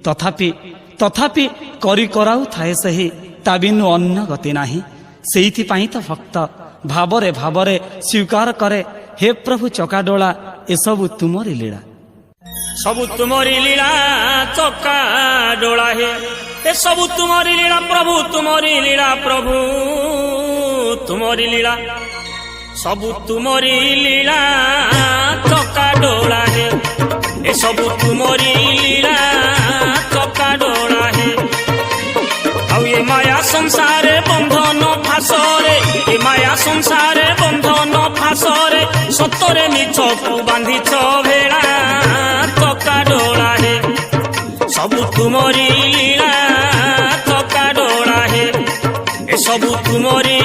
ତଥାପି ତଥାପି କରି କରାଉଥାଏ ସେହି ତା ବିନୁ ଅନ୍ୟ ଗତି ନାହିଁ। ସେଇଥିପାଇଁ ତ ଭକ୍ତ ଭାବରେ ଭାବରେ ସ୍ୱୀକାର କରେ, ହେ ପ୍ରଭୁ ଚକାଡୋଳା ଏସବୁ ତୁମରି ଲୀଳା। ସବୁ ତୁମରି ଲୀଳା ଚକାଡୋଳା ହେ, ଏସବୁ ତୁମରି ଲୀଳା ପ୍ରଭୁ, ତୁମରି ଲୀଳା ପ୍ରଭୁ ତୁମରି ଲୀଳା। ସବୁ ତୁମରି ଲୀଳା ଚକାଡୋଳା ହେ, ଏସବୁ ତୁମରି ଲୀଳା ଚକାଡୋଳା ହେ। ଆଉ ଏ ମାୟା ସଂସାରେ ବନ୍ଧନ ଫାଶରେ, ଏ ମାୟା ସଂସାରେ ବନ୍ଧନ ଫାଶରେ ସତରେ ମିଛକୁ ବାନ୍ଧିଛ ଭେଳା ଚକାଡୋଳା ହେ। ସବୁ ତୁମରି ଲୀଳା ଚକାଡୋଳା ହେ, ଏସବୁ ତୁମରି